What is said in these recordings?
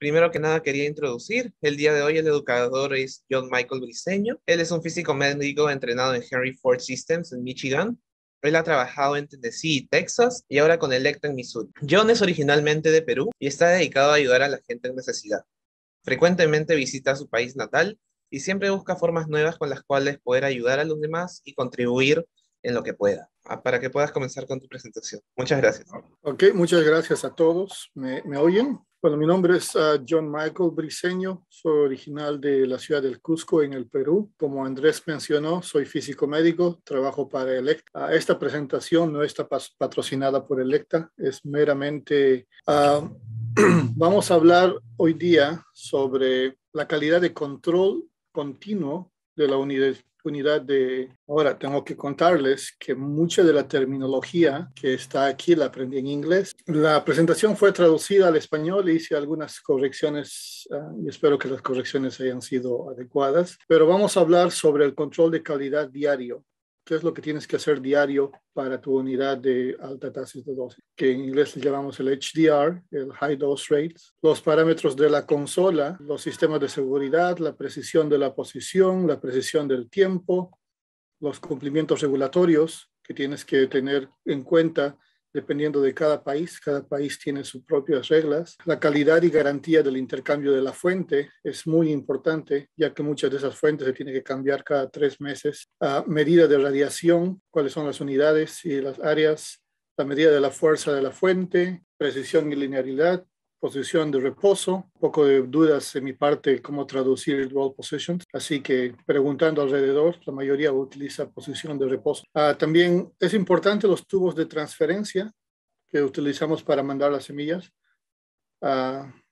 Primero que nada quería introducir, el día de hoy el educador es John Michael Briceño. Él es un físico médico entrenado en Henry Ford Systems en Michigan. Él ha trabajado en Tennessee y Texas y ahora con Electa en Missouri. John es originalmente de Perú y está dedicado a ayudar a la gente en necesidad. Frecuentemente visita su país natal y siempre busca formas nuevas con las cuales poder ayudar a los demás y contribuir en lo que pueda. Para que puedas comenzar con tu presentación. Muchas gracias. Ok, muchas gracias a todos. ¿Me oyen? Bueno, mi nombre es John Michael Briceño. Soy original de la ciudad del Cusco, en el Perú. Como Andrés mencionó, soy físico médico, trabajo para Electa. Esta presentación no está patrocinada por Electa, es meramente... vamos a hablar hoy día sobre la calidad de control continuo de la unidad de... Ahora, tengo que contarles que mucha de la terminología que está aquí la aprendí en inglés. La presentación fue traducida al español e hice algunas correcciones y espero que las correcciones hayan sido adecuadas. Pero vamos a hablar sobre el control de calidad diario. ¿Qué es lo que tienes que hacer diario para tu unidad de alta tasa de dosis? Que en inglés le llamamos el HDR, el High Dose Rate. Los parámetros de la consola, los sistemas de seguridad, la precisión de la posición, la precisión del tiempo, los cumplimientos regulatorios que tienes que tener en cuenta dependiendo de cada país tiene sus propias reglas. La calidad y garantía del intercambio de la fuente es muy importante, ya que muchas de esas fuentes se tienen que cambiar cada 3 meses. Medida de radiación, cuáles son las unidades y las áreas, la medida de la fuerza de la fuente, precisión y linealidad, posición de reposo, un poco de dudas de mi parte cómo traducir el dual position, así que preguntando alrededor, la mayoría utiliza posición de reposo. También es importante los tubos de transferencia que utilizamos para mandar las semillas.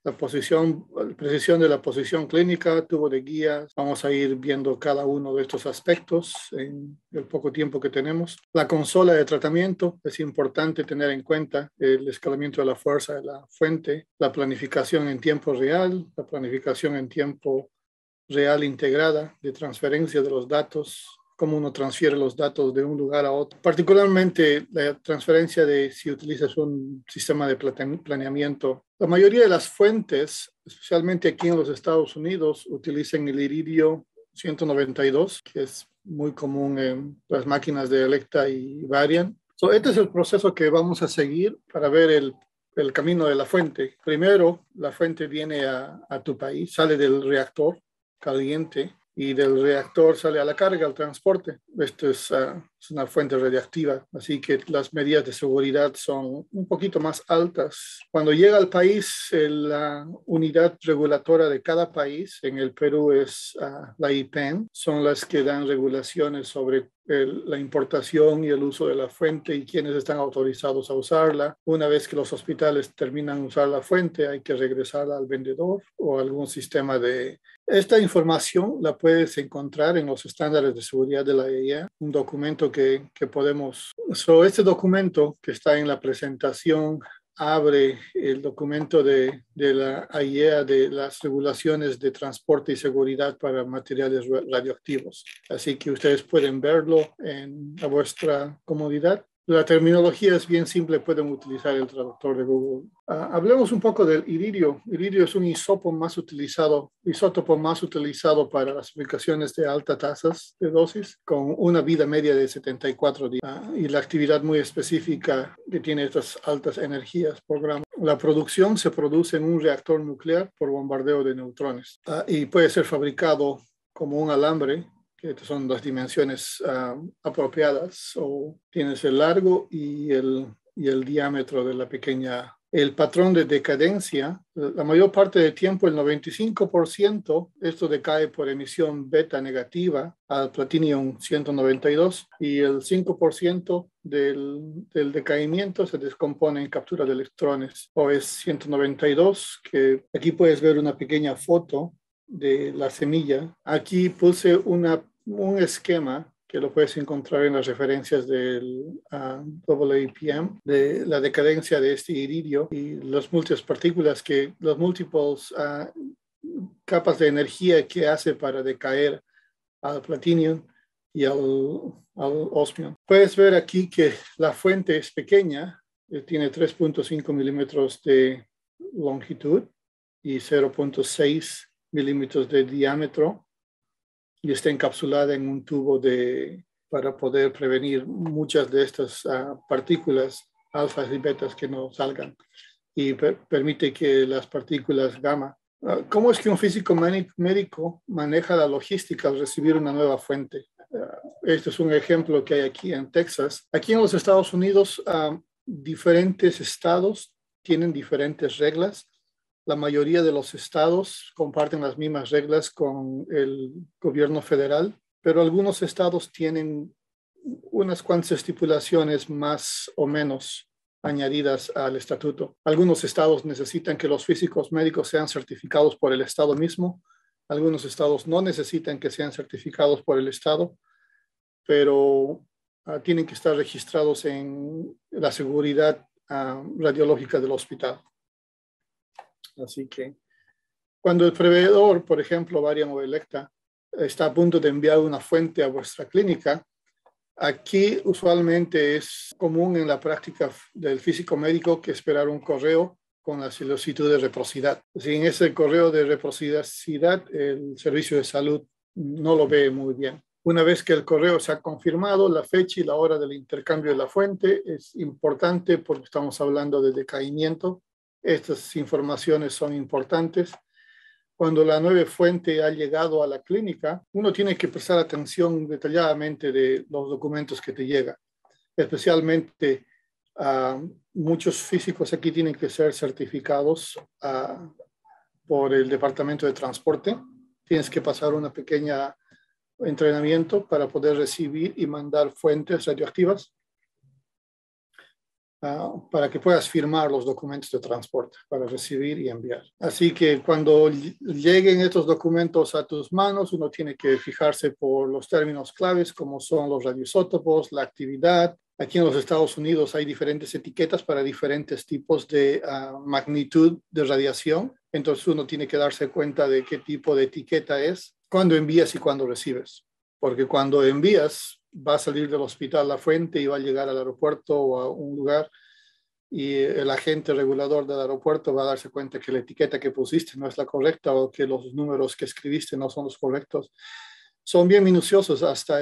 La precisión de la posición clínica, tubo de guías. Vamos a ir viendo cada uno de estos aspectos en el poco tiempo que tenemos. La consola de tratamiento, es importante tener en cuenta el escalamiento de la fuerza de la fuente, la planificación en tiempo real, la planificación en tiempo real integrada de transferencia de los datos, cómo uno transfiere los datos de un lugar a otro. Particularmente la transferencia de si utilizas un sistema de planeamiento. La mayoría de las fuentes, especialmente aquí en los Estados Unidos, utilizan el iridio 192, que es muy común en las máquinas de Electa y Varian. Este es el proceso que vamos a seguir para ver el camino de la fuente. Primero, la fuente viene a tu país, sale del reactor caliente y del reactor sale a la carga, al transporte. Esto es una fuente radiactiva, así que las medidas de seguridad son un poquito más altas. Cuando llega al país, la unidad reguladora de cada país, en el Perú es la IPEN, son las que dan regulaciones sobre la importación y el uso de la fuente y quienes están autorizados a usarla. Una vez que los hospitales terminan de usar la fuente, hay que regresarla al vendedor o a algún sistema de... Esta información la puedes encontrar en los estándares de seguridad de la AIEA, un documento que podemos... Este documento que está en la presentación abre el documento de la AIEA de las regulaciones de transporte y seguridad para materiales radioactivos. Así que ustedes pueden verlo a vuestra comodidad. La terminología es bien simple, pueden utilizar el traductor de Google. Hablemos un poco del iridio. Iridio es un isótopo más utilizado para las aplicaciones de altas tasas de dosis, con una vida media de 74 días y la actividad muy específica que tiene estas altas energías por gramo. La producción se produce en un reactor nuclear por bombardeo de neutrones y puede ser fabricado como un alambre, que son las dimensiones apropiadas, o tienes el largo y el diámetro de la pequeña. El patrón de decadencia, la mayor parte del tiempo, el 95%, esto decae por emisión beta negativa al platino 192 y el 5% del decaimiento se descompone en captura de electrones, o es 192, que aquí puedes ver una pequeña foto de la semilla. Aquí puse un esquema que lo puedes encontrar en las referencias del AAPM, de la decadencia de este iridio y las múltiples partículas, las múltiples capas de energía que hace para decaer al platino y al osmio. Puedes ver aquí que la fuente es pequeña, tiene 3.5 milímetros de longitud y 0.6 milímetros de diámetro y está encapsulada en un tubo para poder prevenir muchas de estas partículas alfas y betas que no salgan y permite que las partículas gamma. ¿Cómo es que un físico médico maneja la logística al recibir una nueva fuente? Este es un ejemplo que hay aquí en Texas. Aquí en los Estados Unidos, diferentes estados tienen diferentes reglas. La mayoría de los estados comparten las mismas reglas con el gobierno federal, pero algunos estados tienen unas cuantas estipulaciones más o menos añadidas al estatuto. Algunos estados necesitan que los físicos médicos sean certificados por el estado mismo. Algunos estados no necesitan que sean certificados por el estado, pero tienen que estar registrados en la seguridad radiológica del hospital. Así que cuando el proveedor, por ejemplo, Varian o Electa, está a punto de enviar una fuente a vuestra clínica, aquí usualmente es común en la práctica del físico médico que esperar un correo con la solicitud de reciprocidad. Sin ese correo de reciprocidad, el servicio de salud no lo ve muy bien. Una vez que el correo se ha confirmado, la fecha y la hora del intercambio de la fuente es importante porque estamos hablando de decaimiento. Estas informaciones son importantes. Cuando la nueva fuente ha llegado a la clínica, uno tiene que prestar atención detalladamente de los documentos que te llegan. Especialmente muchos físicos aquí tienen que ser certificados por el Departamento de Transporte. Tienes que pasar una pequeña entrenamiento para poder recibir y mandar fuentes radioactivas para que puedas firmar los documentos de transporte para recibir y enviar. Así que cuando lleguen estos documentos a tus manos, uno tiene que fijarse por los términos claves como son los radioisótopos, la actividad. Aquí en los Estados Unidos hay diferentes etiquetas para diferentes tipos de magnitud de radiación. Entonces uno tiene que darse cuenta de qué tipo de etiqueta es cuando envías y cuando recibes. Porque cuando envías, va a salir del hospital la fuente y va a llegar al aeropuerto o a un lugar y el agente regulador del aeropuerto va a darse cuenta que la etiqueta que pusiste no es la correcta o que los números que escribiste no son los correctos. Son bien minuciosos hasta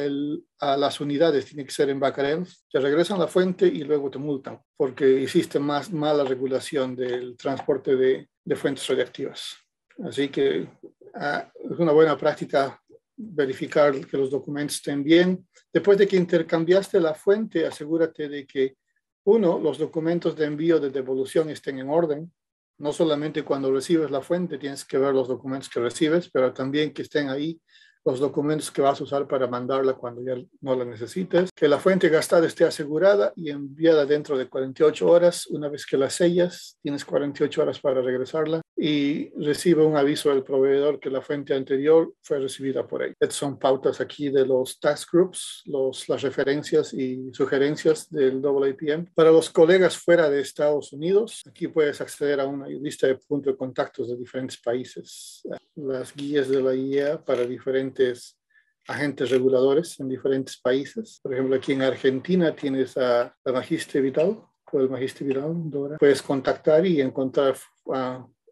a las unidades, tiene que ser en becquerels. Te regresan la fuente y luego te multan porque hiciste más mala regulación del transporte de fuentes radiactivas. Así que es una buena práctica verificar que los documentos estén bien. Después de que intercambiaste la fuente, asegúrate de que, uno, los documentos de envío de devolución estén en orden. No solamente cuando recibes la fuente tienes que ver los documentos que recibes, pero también que estén ahí los documentos que vas a usar para mandarla cuando ya no la necesites. Que la fuente gastada esté asegurada y enviada dentro de 48 horas. Una vez que la sellas, tienes 48 horas para regresarla y recibe un aviso del proveedor que la fuente anterior fue recibida por él. Estas son pautas aquí de los task groups, las referencias y sugerencias del AAPM. Para los colegas fuera de Estados Unidos, aquí puedes acceder a una lista de puntos de contactos de diferentes países. Las guías de la IEA para diferentes agentes reguladores en diferentes países. Por ejemplo, aquí en Argentina tienes a la Magister Vital o el Magister Vital, Dora. Puedes contactar y encontrar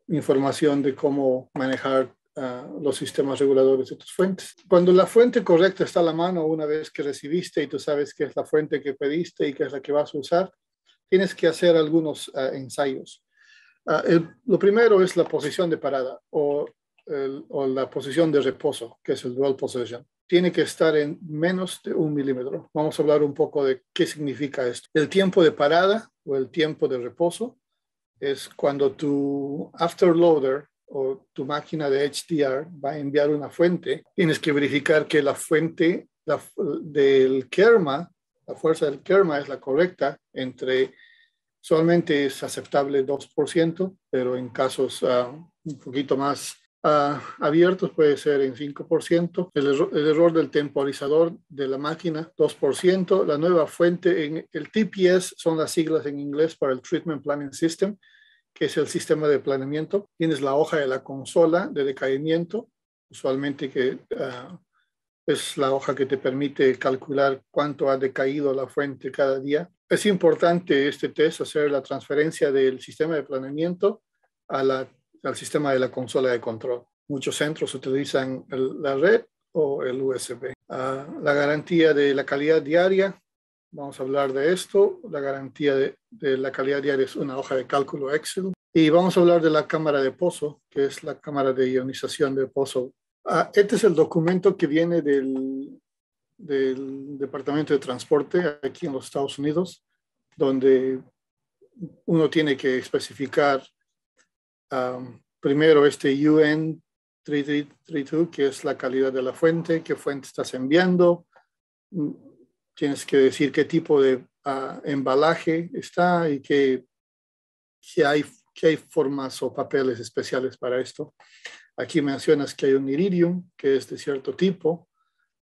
información de cómo manejar los sistemas reguladores de tus fuentes. Cuando la fuente correcta está a la mano, una vez que recibiste y tú sabes que es la fuente que pediste y que es la que vas a usar, tienes que hacer algunos ensayos. Lo primero es la posición de parada o la posición de reposo, que es el dwell position. Tiene que estar en menos de 1 milímetro. Vamos a hablar un poco de qué significa esto. El tiempo de parada o el tiempo de reposo es cuando tu afterloader o tu máquina de HDR va a enviar una fuente. Tienes que verificar que la fuente del kerma, la fuerza del kerma es la correcta usualmente es aceptable 2%, pero en casos un poquito más abiertos puede ser en 5%. El error del temporizador de la máquina, 2%. La nueva fuente, el TPS son las siglas en inglés para el Treatment Planning System, que es el sistema de planeamiento. Tienes la hoja de la consola de decaimiento, usualmente que es la hoja que te permite calcular cuánto ha decaído la fuente cada día. Es importante este test, hacer la transferencia del sistema de planeamiento a la al sistema de la consola de control. Muchos centros utilizan la red o el USB. La garantía de la calidad diaria, vamos a hablar de esto. La garantía de la calidad diaria es una hoja de cálculo Excel. Y vamos a hablar de la cámara de pozo, que es la cámara de ionización de pozo. Este es el documento que viene del Departamento de Transporte aquí en los Estados Unidos, donde uno tiene que especificar primero este UN 332, que es la calidad de la fuente, qué fuente estás enviando. Tienes que decir qué tipo de embalaje está y qué hay formas o papeles especiales para esto. Aquí mencionas que hay un iridium que es de cierto tipo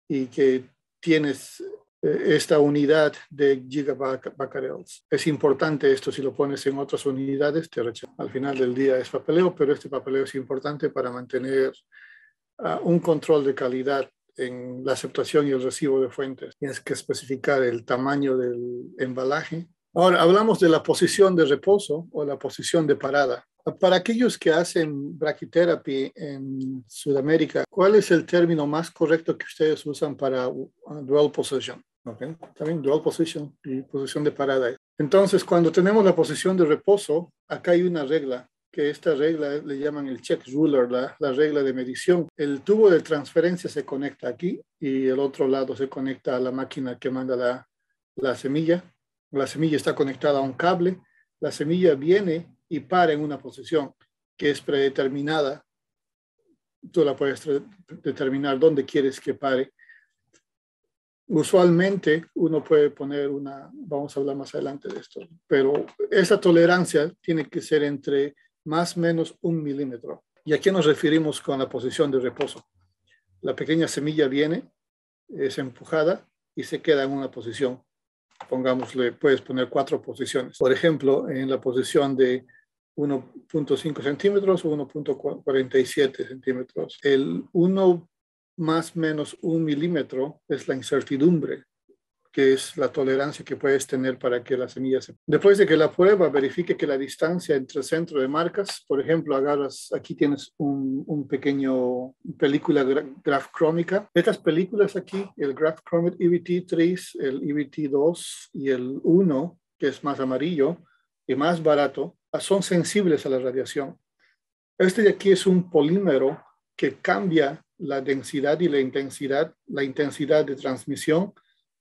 y que tienes esta unidad de gigabecquerels. Es importante esto, si lo pones en otras unidades, te rechazan. Al final del día es papeleo, pero este papeleo es importante para mantener un control de calidad en la aceptación y el recibo de fuentes. Tienes que especificar el tamaño del embalaje. Ahora, hablamos de la posición de reposo o la posición de parada. Para aquellos que hacen brachytherapy en Sudamérica, ¿cuál es el término más correcto que ustedes usan para dual position? ¿Okay? También dual position y posición de parada. Entonces, cuando tenemos la posición de reposo, acá hay una regla, que esta regla le llaman el check ruler, la regla de medición. El tubo de transferencia se conecta aquí y el otro lado se conecta a la máquina que manda la semilla. La semilla está conectada a un cable. La semilla viene y para en una posición que es predeterminada. Tú la puedes determinar dónde quieres que pare. Usualmente uno puede poner vamos a hablar más adelante de esto, pero esa tolerancia tiene que ser entre más o menos 1 milímetro. ¿Y a qué nos referimos con la posición de reposo? La pequeña semilla viene, es empujada y se queda en una posición. Pongámosle, puedes poner 4 posiciones. Por ejemplo, en la posición de 1.5 centímetros o 1.47 centímetros. El 1 más menos 1 milímetro es la incertidumbre, que es la tolerancia que puedes tener para que la semilla se... Después de que la prueba verifique que la distancia entre el centro de marcas, por ejemplo, aquí tienes un pequeño película grafcrómica. Estas películas aquí, el Graph-Chromate EVT3, el EVT2 y el 1, que es más amarillo y más barato, son sensibles a la radiación. Este de aquí es un polímero que cambia la densidad y la intensidad de transmisión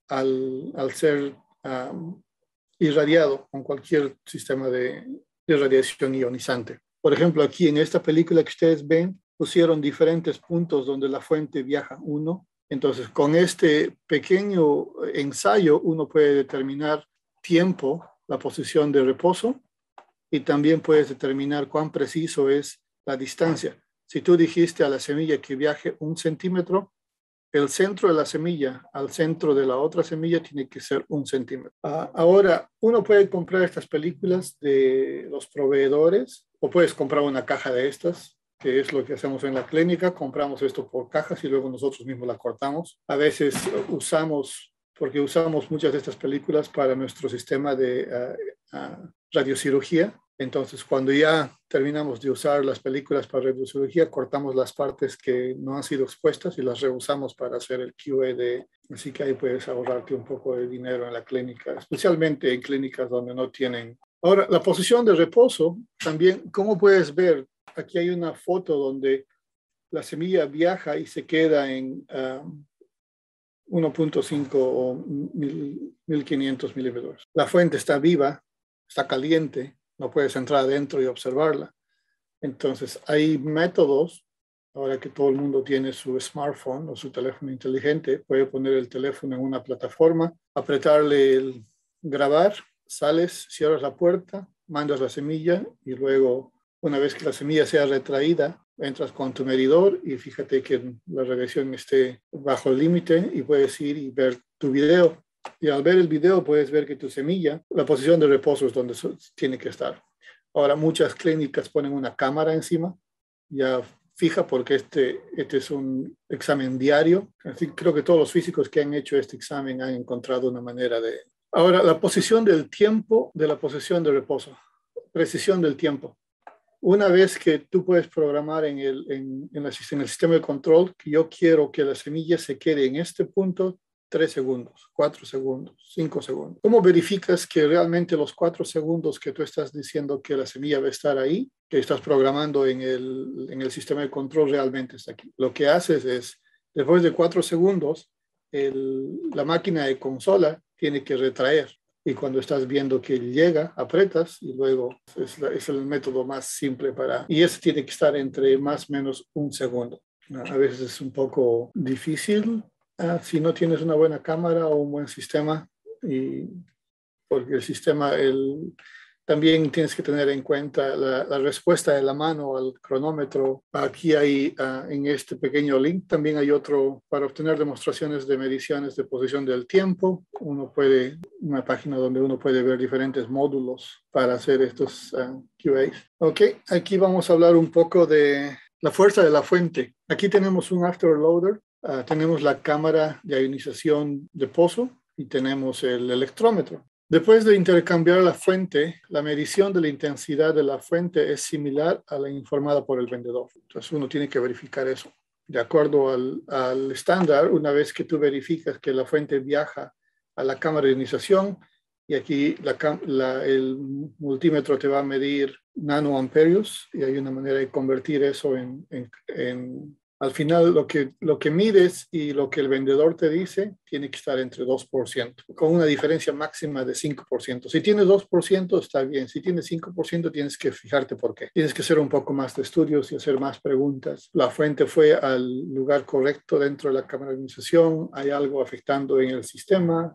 al ser irradiado con cualquier sistema de radiación ionizante. Por ejemplo, aquí en esta película que ustedes ven, pusieron diferentes puntos donde la fuente viaja uno. Entonces, con este pequeño ensayo, uno puede determinar tiempo, la posición de reposo, y también puedes determinar cuán preciso es la distancia. Si tú dijiste a la semilla que viaje 1 centímetro, el centro de la semilla al centro de la otra semilla tiene que ser 1 centímetro. Ahora, uno puede comprar estas películas de los proveedores o puedes comprar una caja de estas, que es lo que hacemos en la clínica. Compramos esto por cajas y luego nosotros mismos la cortamos. A veces porque usamos muchas de estas películas para nuestro sistema de radiocirugía. Entonces, cuando ya terminamos de usar las películas para radiocirugía, cortamos las partes que no han sido expuestas y las reusamos para hacer el QE. Así que ahí puedes ahorrarte un poco de dinero en la clínica, especialmente en clínicas donde no tienen. Ahora, la posición de reposo, también, ¿cómo puedes ver? Aquí hay una foto donde la semilla viaja y se queda en 1.5 o 1500 milímetros. La fuente está viva, está caliente, no puedes entrar adentro y observarla. Entonces, hay métodos, ahora que todo el mundo tiene su smartphone o su teléfono inteligente, puede poner el teléfono en una plataforma, apretarle el grabar, sales, cierras la puerta, mandas la semilla y luego, una vez que la semilla sea retraída, entras con tu medidor y fíjate que la radiación esté bajo el límite y puedes ir y ver tu video. Y al ver el video puedes ver que tu semilla, la posición de reposo es donde tiene que estar. Ahora muchas clínicas ponen una cámara encima, ya fija, porque este es un examen diario. Así creo que todos los físicos que han hecho este examen han encontrado una manera de... Ahora, la posición del tiempo de la posición de reposo. Precisión del tiempo. Una vez que tú puedes programar en el sistema de control, que yo quiero que la semilla se quede en este punto 3 segundos, 4 segundos, 5 segundos. ¿Cómo verificas que realmente los 4 segundos que tú estás diciendo que la semilla va a estar ahí, que estás programando en el sistema de control, realmente está aquí? Lo que haces es, después de 4 segundos, la máquina de consola tiene que retraer. Y cuando estás viendo que llega, apretas y luego es el método más simple para... Y ese tiene que estar entre más o menos un segundo. A veces es un poco difícil si no tienes una buena cámara o un buen sistema, porque el sistema, también tienes que tener en cuenta la respuesta de la mano al cronómetro. Aquí hay, en este pequeño link, también hay otro para obtener demostraciones de mediciones de posición del tiempo. Una página donde uno puede ver diferentes módulos para hacer estos QAs. Ok, aquí vamos a hablar un poco de la fuerza de la fuente. Aquí tenemos un afterloader, tenemos la cámara de ionización de pozo y tenemos el electrómetro. Después de intercambiar la fuente, la medición de la intensidad de la fuente es similar a la informada por el vendedor. Entonces uno tiene que verificar eso. De acuerdo al estándar, una vez que tú verificas que la fuente viaja a la cámara de ionización, y aquí el multímetro te va a medir nanoamperios, y hay una manera de convertir eso al final, lo que mides y lo que el vendedor te dice tiene que estar entre 2%, con una diferencia máxima de 5%. Si tienes 2%, está bien. Si tienes 5%, tienes que fijarte por qué. Tienes que hacer un poco más de estudios y hacer más preguntas. La fuente fue al lugar correcto dentro de la cámara de ionización. Hay algo afectando en el sistema.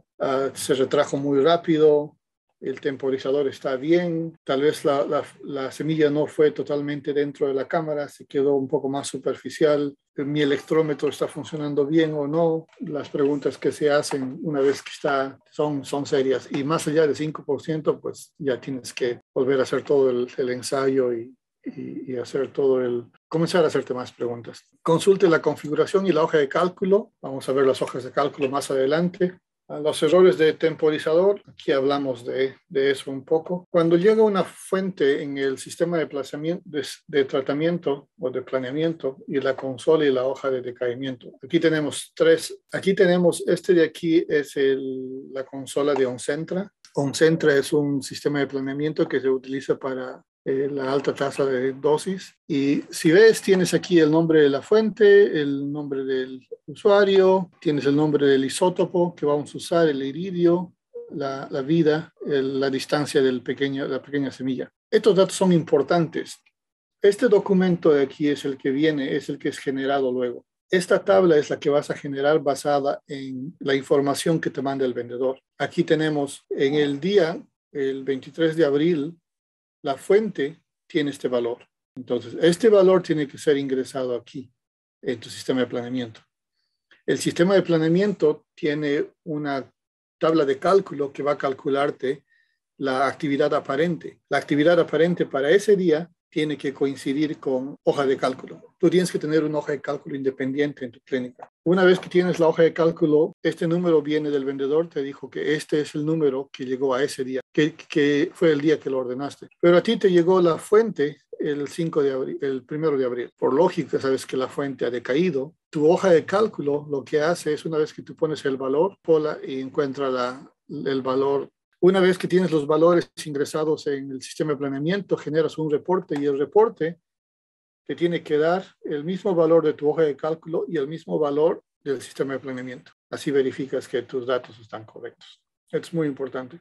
Se retrajo muy rápido. El temporizador está bien, tal vez la semilla no fue totalmente dentro de la cámara, se quedó un poco más superficial, mi electrómetro está funcionando bien o no. Las preguntas que se hacen una vez que son serias, y más allá del 5%, pues ya tienes que volver a hacer todo el ensayo y hacer comenzar a hacerte más preguntas. Consulte la configuración y la hoja de cálculo. Vamos a ver las hojas de cálculo más adelante. Los errores de temporizador, aquí hablamos de eso un poco. Cuando llega una fuente en el sistema de tratamiento o de planeamiento y la consola y la hoja de decaimiento, aquí tenemos este de aquí es la consola de OnCentra. OnCentra es un sistema de planeamiento que se utiliza para la alta tasa de dosis. Y si ves, tienes aquí el nombre de la fuente, el nombre del usuario, tienes el nombre del isótopo que vamos a usar, el iridio, la vida, la distancia de la pequeña semilla. Estos datos son importantes. Este documento de aquí es el que es generado luego. Esta tabla es la que vas a generar basada en la información que te manda el vendedor. Aquí tenemos en el 23 de abril, la fuente tiene este valor. Entonces, este valor tiene que ser ingresado aquí, en tu sistema de planeamiento. El sistema de planeamiento tiene una tabla de cálculo que va a calcularte la actividad aparente. La actividad aparente para ese día tiene que coincidir con hoja de cálculo. Tú tienes que tener una hoja de cálculo independiente en tu clínica. Una vez que tienes la hoja de cálculo, este número viene del vendedor, te dijo que este es el número que llegó a ese día, que fue el día que lo ordenaste. Pero a ti te llegó la fuente el 1 de abril. Por lógica, sabes que la fuente ha decaído. Tu hoja de cálculo lo que hace es, una vez que tú pones el valor, pola y encuentra el valor. Una vez que tienes los valores ingresados en el sistema de planeamiento, generas un reporte, y el reporte te tiene que dar el mismo valor de tu hoja de cálculo y el mismo valor del sistema de planeamiento. Así verificas que tus datos están correctos. Esto es muy importante.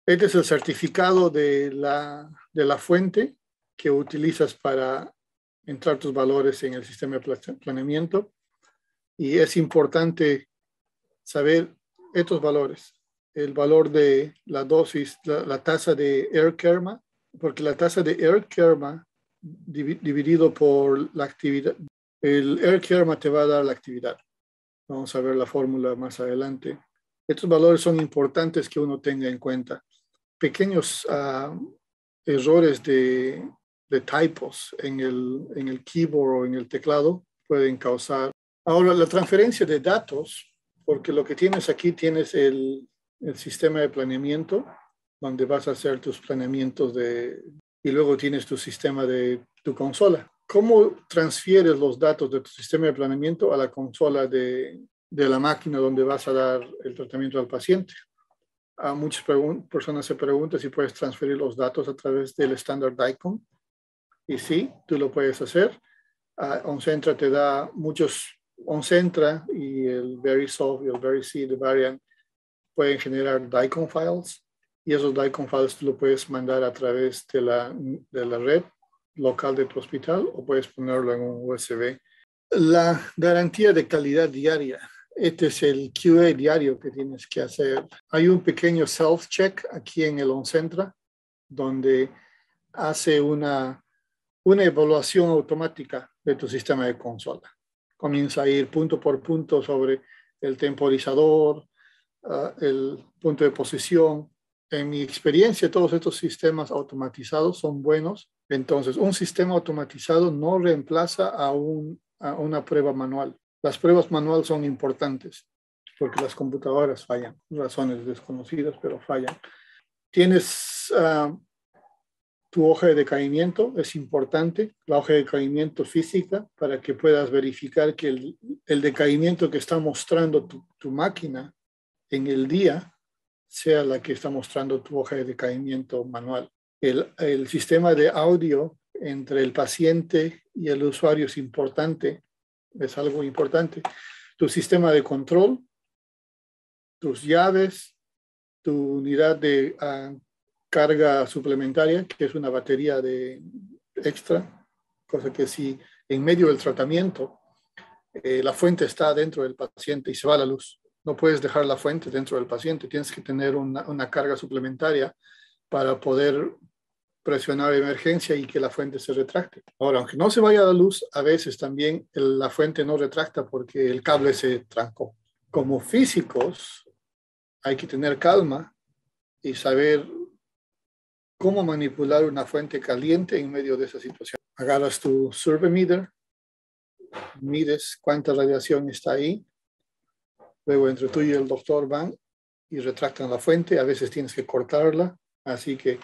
Este es el certificado de la fuente que utilizas para entrar tus valores en el sistema de planeamiento. Y es importante saber estos valores. El valor de la dosis, la tasa de Air-Kerma, porque la tasa de Air-Kerma dividido por la actividad, el Air-Kerma te va a dar la actividad. Vamos a ver la fórmula más adelante. Estos valores son importantes que uno tenga en cuenta. Pequeños errores de typos en el keyboard o en el teclado pueden causar. Ahora, la transferencia de datos, porque lo que tienes aquí, tienes el sistema de planeamiento, donde vas a hacer tus planeamientos y luego tienes tu sistema de tu consola. ¿Cómo transfieres los datos de tu sistema de planeamiento a la consola de la máquina donde vas a dar el tratamiento al paciente? A muchas personas se preguntan si puedes transferir los datos a través del estándar DICOM. Y sí, tú lo puedes hacer. OnCentra te da muchos, OnCentra y el VeriSoft y el VeriC de Varian pueden generar DICOM files, y esos DICOM files tú lo puedes mandar a través de la red local de tu hospital, o puedes ponerlo en un USB. La garantía de calidad diaria. Este es el QA diario que tienes que hacer. Hay un pequeño self-check aquí en el OnCentra, donde hace una evaluación automática de tu sistema de consola. Comienza a ir punto por punto sobre el temporizador, el punto de posición. En mi experiencia, todos estos sistemas automatizados son buenos. Entonces, un sistema automatizado no reemplaza a una prueba manual. Las pruebas manuales son importantes porque las computadoras fallan, razones desconocidas, pero fallan. Tienes tu hoja de decaimiento, es importante, la hoja de decaimiento física, para que puedas verificar que el decaimiento que está mostrando tu máquina en el día sea la que está mostrando tu hoja de decaimiento manual. El sistema de audio entre el paciente y el usuario es importante, es algo importante. Tu sistema de control, tus llaves, tu unidad de carga suplementaria, que es una batería de extra, cosa que si en medio del tratamiento la fuente está dentro del paciente y se va la luz, no puedes dejar la fuente dentro del paciente, tienes que tener una carga suplementaria para poder presionar emergencia y que la fuente se retracte. Ahora, aunque no se vaya la luz, a veces también la fuente no retracta porque el cable se trancó. Como físicos, hay que tener calma y saber cómo manipular una fuente caliente en medio de esa situación. Agarras tu Survemeter, mides cuánta radiación está ahí, luego entre tú y el doctor van y retractan la fuente, a veces tienes que cortarla, así que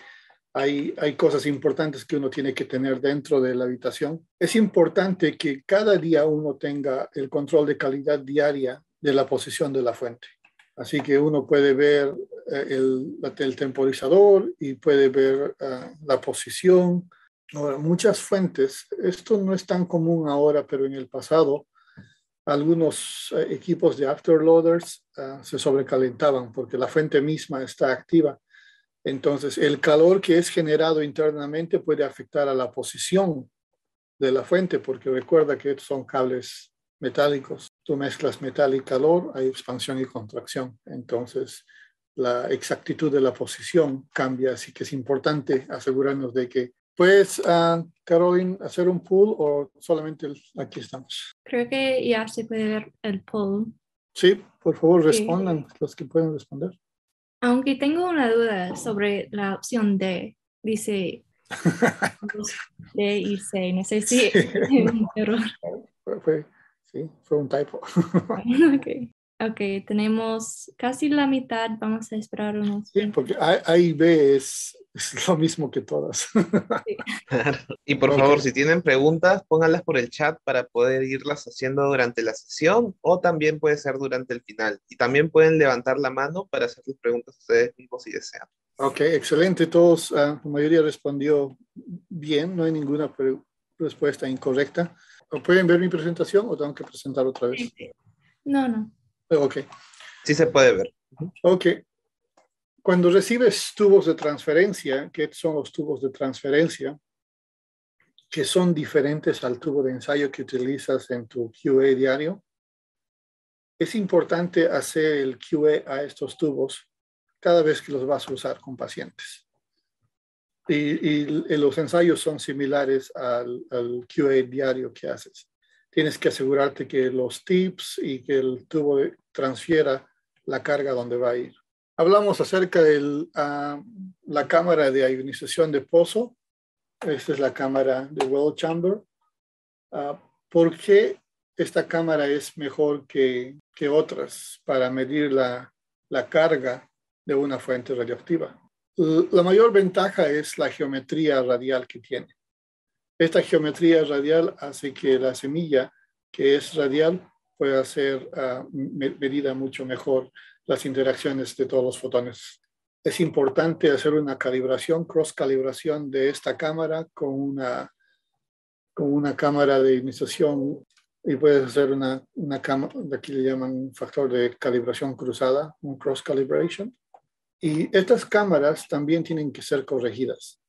hay cosas importantes que uno tiene que tener dentro de la habitación. Es importante que cada día uno tenga el control de calidad diaria de la posición de la fuente. Así que uno puede ver el temporizador y puede ver la posición. Ahora, muchas fuentes, esto no es tan común ahora, pero en el pasado, algunos equipos de afterloaders se sobrecalentaban porque la fuente misma está activa. Entonces, el calor que es generado internamente puede afectar a la posición de la fuente, porque recuerda que son cables metálicos. Tú mezclas metal y calor, hay expansión y contracción. Entonces, la exactitud de la posición cambia, así que es importante asegurarnos de que ¿puedes, Caroline, hacer un poll o solamente aquí estamos? Creo que ya se puede ver el poll. Sí, por favor, Sí. respondan los que pueden responder. Aunque tengo una duda sobre la opción D. Dice D y C. No sé si Sí, es un error. fue un typo. Ok, tenemos casi la mitad. Vamos a esperar unos Sí, 20. porque A y B es lo mismo que todas. Sí. Claro. Y por Ok. favor, si tienen preguntas, pónganlas por el chat para poder irlas haciendo durante la sesión, o también puede ser durante el final. Y también pueden levantar la mano para hacer sus preguntas a ustedes mismos si desean. Ok, excelente. Todos, la mayoría respondió bien. No hay ninguna respuesta incorrecta. ¿Pueden ver mi presentación o tengo que presentar otra vez? No. Ok. Sí se puede ver. Ok. Cuando recibes tubos de transferencia, ¿qué son los tubos de transferencia? Que son diferentes al tubo de ensayo que utilizas en tu QA diario. Es importante hacer el QA a estos tubos cada vez que los vas a usar con pacientes. Y los ensayos son similares al QA diario que haces. Tienes que asegurarte que los tips y que el tubo transfiera la carga donde va a ir. Hablamos acerca de la cámara de ionización de pozo. Esta es la cámara de well chamber. ¿Por qué esta cámara es mejor que otras para medir la carga de una fuente radioactiva? La mayor ventaja es la geometría radial que tiene. Esta geometría radial hace que la semilla, que es radial, pueda ser medida mucho mejor las interacciones de todos los fotones. Es importante hacer una calibración, cross-calibración de esta cámara con una cámara de ionización, y puedes hacer una cámara, aquí le llaman factor de calibración cruzada, un cross-calibration. Y estas cámaras también tienen que ser corregidas.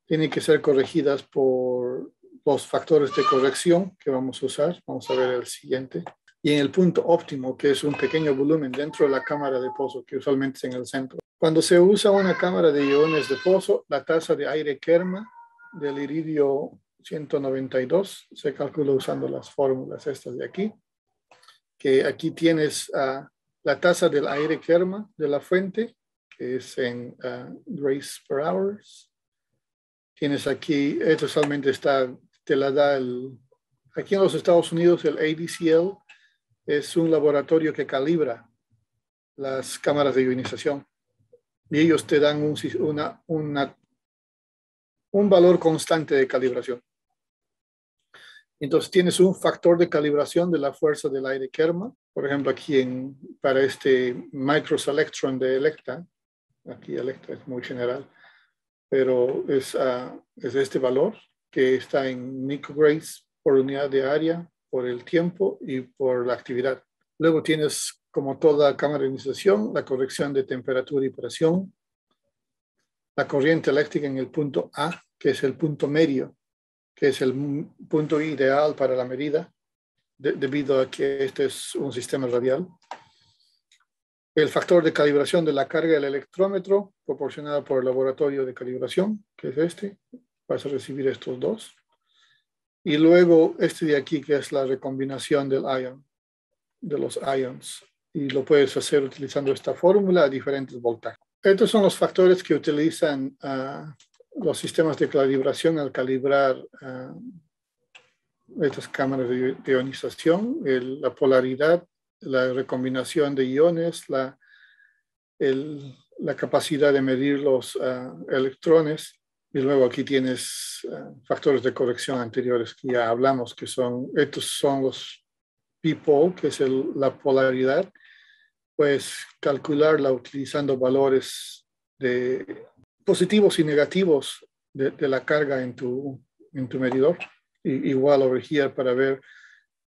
Tienen que ser corregidas por los factores de corrección que vamos a usar. Vamos a ver el siguiente. Y en el punto óptimo, que es un pequeño volumen dentro de la cámara de pozo, que usualmente es en el centro. Cuando se usa una cámara de iones de pozo, la tasa de aire Kerma del iridio 192 se calcula usando las fórmulas estas de aquí. Que aquí tienes la tasa del aire Kerma de la fuente, que es en grays per hours. Tienes aquí, esto solamente te la da aquí en los Estados Unidos el ADCL es un laboratorio que calibra las cámaras de ionización y ellos te dan un valor constante de calibración. Entonces tienes un factor de calibración de la fuerza del aire Kerma, por ejemplo aquí para este Micros Electron de Electra, aquí Electra es muy general, pero es este valor que está en micrograys por unidad de área, por el tiempo y por la actividad. Luego tienes, como toda cámara de ionización, la corrección de temperatura y presión, la corriente eléctrica en el punto A, que es el punto medio, que es el punto ideal para la medida, debido a que este es un sistema radial. El factor de calibración de la carga del electrómetro, proporcionada por el laboratorio de calibración, que es este. Vas a recibir estos dos. Y luego este de aquí, que es la recombinación de los ions. Y lo puedes hacer utilizando esta fórmula a diferentes voltajes. Estos son los factores que utilizan los sistemas de calibración al calibrar estas cámaras de ionización, la polaridad, la recombinación de iones, la capacidad de medir los electrones. Y luego aquí tienes factores de corrección anteriores que ya hablamos, que estos son los p-pole, que es la polaridad. Puedes calcularla utilizando valores de positivos y negativos de la carga en tu medidor. Igual over here para ver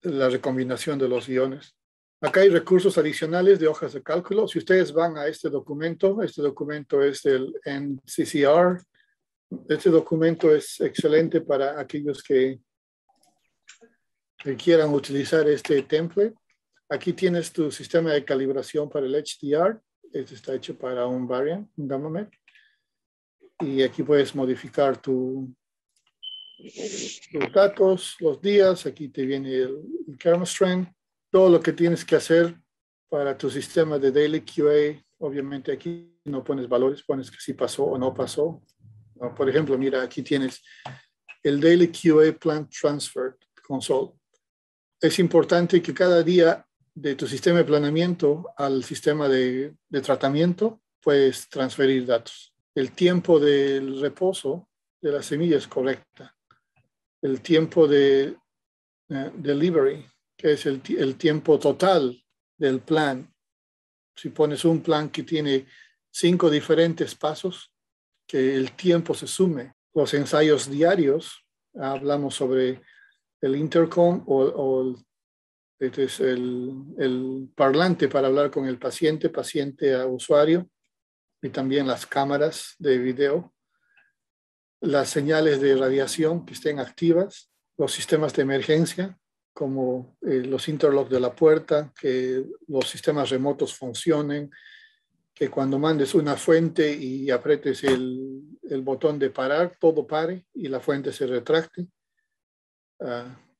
la recombinación de los iones. Acá hay recursos adicionales de hojas de cálculo. Si ustedes van a este documento es del NCCR. Este documento es excelente para aquellos que quieran utilizar este template. Aquí tienes tu sistema de calibración para el HDR. Este está hecho para un variant, un gamma MEC. Y aquí puedes modificar tus datos, los días. Aquí te viene el Kerma strand. Todo lo que tienes que hacer para tu sistema de Daily QA. Obviamente aquí no pones valores, pones que sí pasó o no pasó. Por ejemplo, mira, aquí tienes el Daily QA Plant Transfer Console. Es importante que cada día de tu sistema de planeamiento al sistema de tratamiento puedes transferir datos. El tiempo del reposo de la semilla es correcta. El tiempo de delivery, que es el tiempo total del plan. Si pones un plan que tiene 5 diferentes pasos, que el tiempo se sume. Los ensayos diarios, hablamos sobre el intercom o este es el parlante para hablar con el paciente a usuario, y también las cámaras de video, las señales de radiación que estén activas, los sistemas de emergencia, como los interlocks de la puerta, que los sistemas remotos funcionen, que cuando mandes una fuente y apretes el botón de parar, todo pare y la fuente se retracte.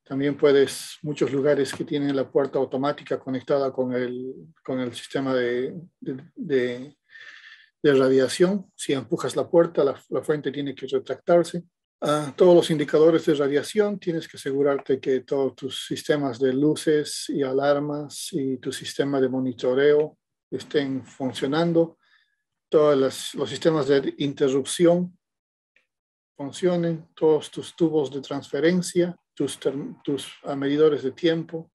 También muchos lugares que tienen la puerta automática conectada con el sistema de radiación. Si empujas la puerta, la fuente tiene que retractarse. Todos los indicadores de radiación, tienes que asegurarte que todos tus sistemas de luces y alarmas y tu sistema de monitoreo estén funcionando. todos los sistemas de interrupción funcionen, todos tus tubos de transferencia, tus medidores de tiempo.